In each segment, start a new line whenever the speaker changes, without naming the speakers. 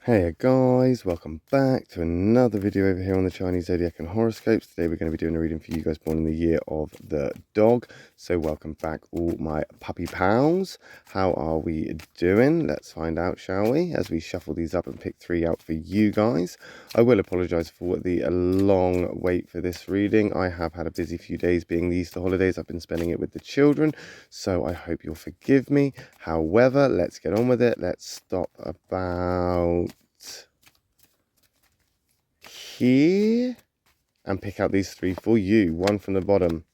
Hey guys, welcome back to another video over here on the Chinese Zodiac and horoscopes. Today we're going to be doing a reading for you guys born in the year of the dog. So welcome back all my puppy pals. How are we doing? Let's find out, shall we? As we shuffle these up and pick three out for you guys. I will apologise for the long wait for this reading. I have had a busy few days being the Easter holidays. I've been spending it with the children, so I hope you'll forgive me. However, let's get on with it. Let's stop about here and pick out these three for you. One from the bottom,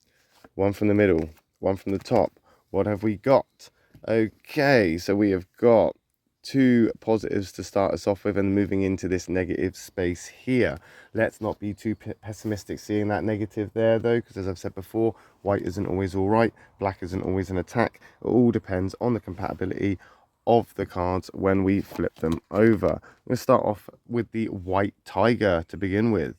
one from the middle, one from the top. What have we got? Okay, so we have got two positives to start us off with and moving into this negative space here. Let's not be too pessimistic seeing that negative there though, because as I've said before, white isn't always all right, black isn't always an attack. It all depends on the compatibility of the cards when we flip them over. I'm going to start off with the white tiger to begin with.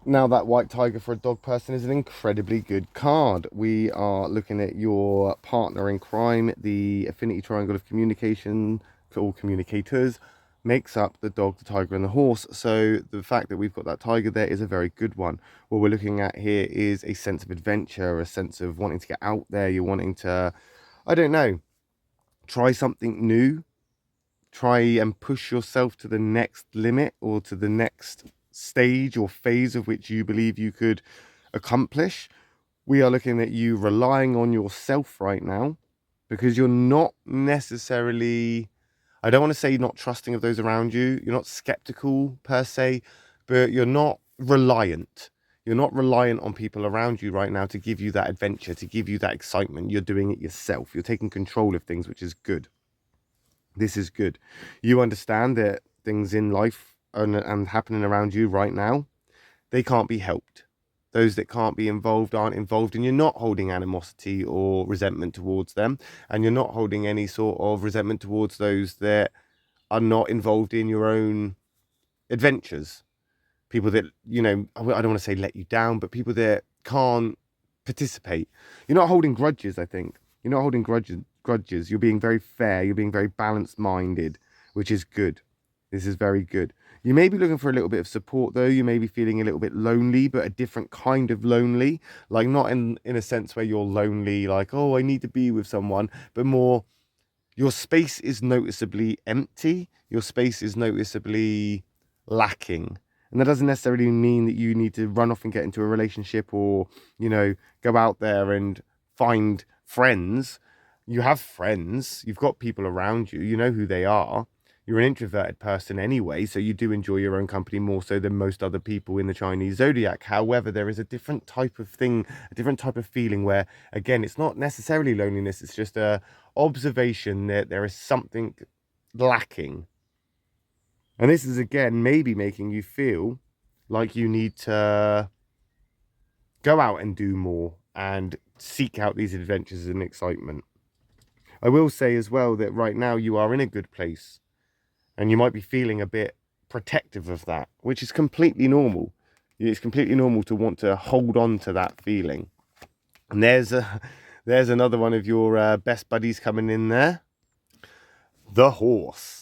Now, that white tiger for a dog person is an incredibly good card. We are looking at your partner in crime. The affinity triangle of communication, or communicators, makes up the dog, the tiger, and the horse. So the fact that we've got that tiger there is a very good one. What we're looking at here is a sense of adventure, a sense of wanting to get out there. You're wanting to, I don't know, try something new. Try and push yourself to the next limit or to the next stage or phase of which you believe you could accomplish. We are looking at you relying on yourself right now because you're not necessarily, I don't want to say not trusting of those around you. You're not skeptical per se, but you're not reliant. You're not reliant on people around you right now to give you that adventure, to give you that excitement. You're doing it yourself. You're taking control of things, which is good. This is good. You understand that things in life and happening around you right now, they can't be helped. Those that can't be involved aren't involved, and you're not holding animosity or resentment towards them, and you're not holding any sort of resentment towards those that are not involved in your own adventures. People that, you know, I don't want to say let you down, but people that can't participate. You're not holding grudges, I think. You're not holding grudges. You're being very fair. You're being very balanced minded, which is good. This is very good. You may be looking for a little bit of support though. You may be feeling a little bit lonely, but a different kind of lonely. Like not in a sense where you're lonely, like, oh, I need to be with someone, but more your space is noticeably empty. Your space is noticeably lacking. And that doesn't necessarily mean that you need to run off and get into a relationship or, you know, go out there and find friends. You have friends. You've got people around you. You know who they are. You're an introverted person anyway, so you do enjoy your own company more so than most other people in the Chinese Zodiac. However, there is a different type of thing, a different type of feeling where, again, it's not necessarily loneliness. It's just a observation that there is something lacking. And this is, again, maybe making you feel like you need to go out and do more and seek out these adventures and excitement. I will say as well that right now you are in a good place and you might be feeling a bit protective of that, which is completely normal. It's completely normal to want to hold on to that feeling. And there's another one of your best buddies coming in there. The horse.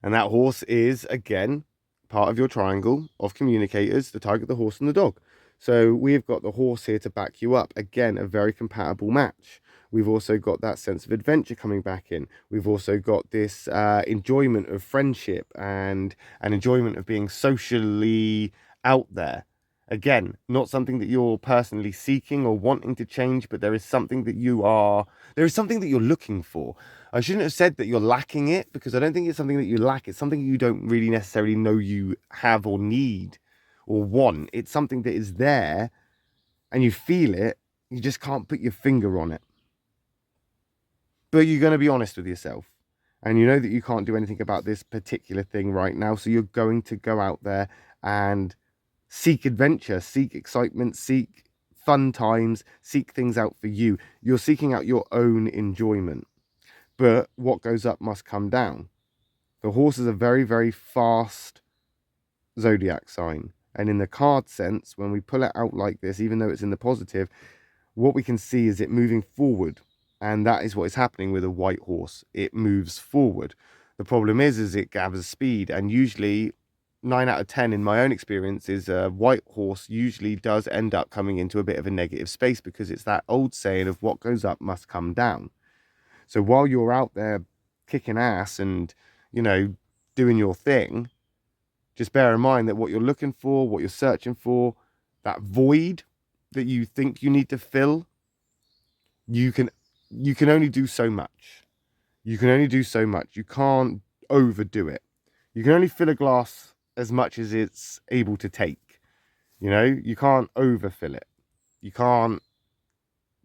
And that horse is, again, part of your triangle of communicators, the tiger, the horse, and the dog. So we've got the horse here to back you up. Again, a very compatible match. We've also got that sense of adventure coming back in. We've also got this enjoyment of friendship and an enjoyment of being socially out there. Again, not something that you're personally seeking or wanting to change, but there is something that you're looking for. I shouldn't have said that you're lacking it, because I don't think it's something that you lack. It's something you don't really necessarily know you have or need or want. It's something that is there and you feel it. You just can't put your finger on it. But you're going to be honest with yourself. And you know that you can't do anything about this particular thing right now. So you're going to go out there and seek adventure, seek excitement, seek fun times, seek things out for you. You're seeking out your own enjoyment. But what goes up must come down. The horse is a very, very fast zodiac sign. And in the card sense, when we pull it out like this, even though it's in the positive, what we can see is it moving forward. And that is what is happening with a white horse. It moves forward. The problem is it gathers speed, and usually 9 out of 10 in my own experience is a white horse usually does end up coming into a bit of a negative space, because it's that old saying of what goes up must come down. So while you're out there kicking ass and, you know, doing your thing, just bear in mind that what you're looking for, what you're searching for, that void that you think you need to fill, you can only do so much. You can only do so much. You can't overdo it. You can only fill a glass as much as it's able to take. You know, you can't overfill it. You can't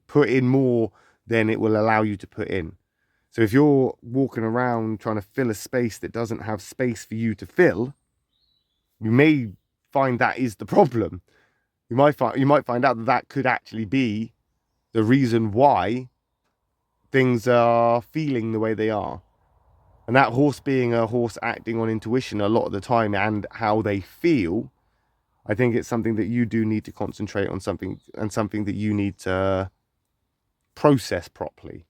put in more than it will allow you to put in. So if you're walking around trying to fill a space that doesn't have space for you to fill, you may find that is the problem. You might find out that that could actually be the reason why things are feeling the way they are. And that horse being a horse acting on intuition a lot of the time and how they feel, I think it's something that you do need to concentrate on, something that you need to process properly.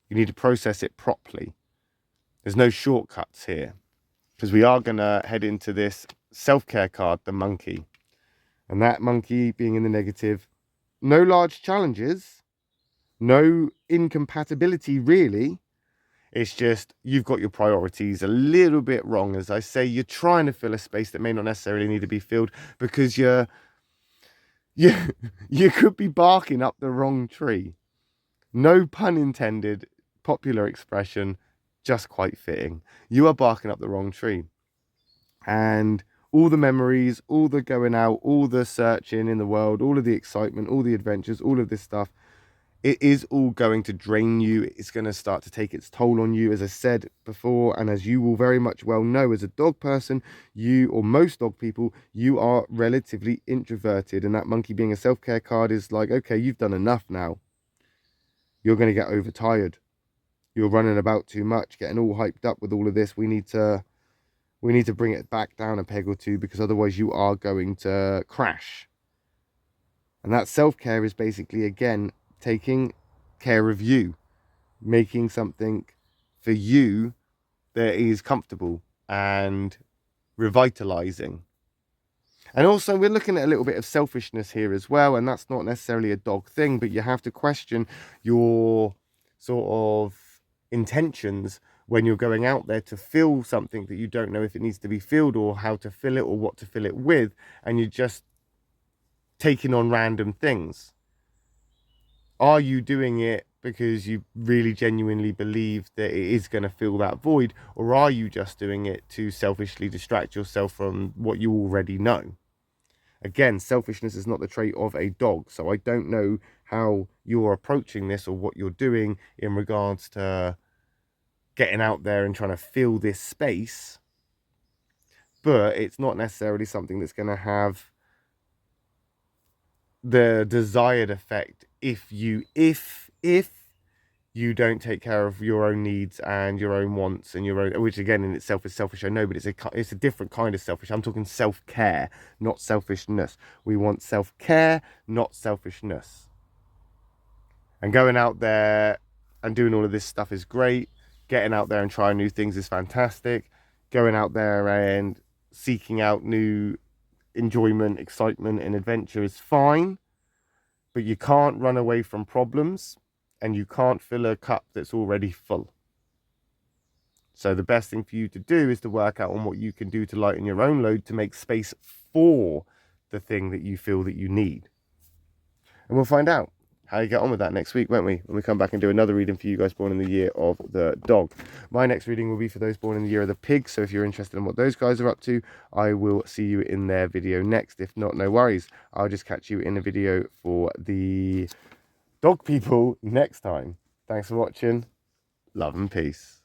You need to process it properly. There's no shortcuts here, because we are going to head into this self-care card, the monkey. And that monkey being in the negative, no large challenges, no incompatibility really. It's just you've got your priorities a little bit wrong. As I say, you're trying to fill a space that may not necessarily need to be filled, because you could be barking up the wrong tree. No pun intended, popular expression, just quite fitting. You are barking up the wrong tree. And all the memories, all the going out, all the searching in the world, all of the excitement, all the adventures, all of this stuff, it is all going to drain you. It's going to start to take its toll on you, as I said before, and as you will very much well know as a dog person, you, or most dog people, you are relatively introverted, and that monkey being a self-care card is like, okay, you've done enough now. You're going to get overtired. You're running about too much, getting all hyped up with all of this. We need to bring it back down a peg or two, because otherwise you are going to crash. And that self-care is basically, again, taking care of you, making something for you that is comfortable and revitalizing. And also we're looking at a little bit of selfishness here as well, and that's not necessarily a dog thing, but you have to question your sort of intentions when you're going out there to fill something that you don't know if it needs to be filled, or how to fill it, or what to fill it with, and you're just taking on random things. Are you doing it because you really genuinely believe that it is going to fill that void, or are you just doing it to selfishly distract yourself from what you already know? Again, selfishness is not the trait of a dog, so I don't know how you're approaching this or what you're doing in regards to getting out there and trying to fill this space, but it's not necessarily something that's going to have the desired effect if you don't take care of your own needs and your own wants and your own, which again in itself is selfish, I know, but it's a different kind of selfish. I'm talking self-care, not selfishness. We want self-care, not selfishness. And going out there and doing all of this stuff is great. Getting out there and trying new things is fantastic. Going out there and seeking out new enjoyment, excitement, and adventure is fine. But you can't run away from problems, and you can't fill a cup that's already full. So the best thing for you to do is to work out on what you can do to lighten your own load, to make space for the thing that you feel that you need. And we'll find out how you get on with that next week, won't we? When we come back and do another reading for you guys born in the year of the dog. My next reading will be for those born in the year of the pig. So if you're interested in what those guys are up to, I will see you in their video next. If not, no worries. I'll just catch you in a video for the dog people next time. Thanks for watching. Love and peace.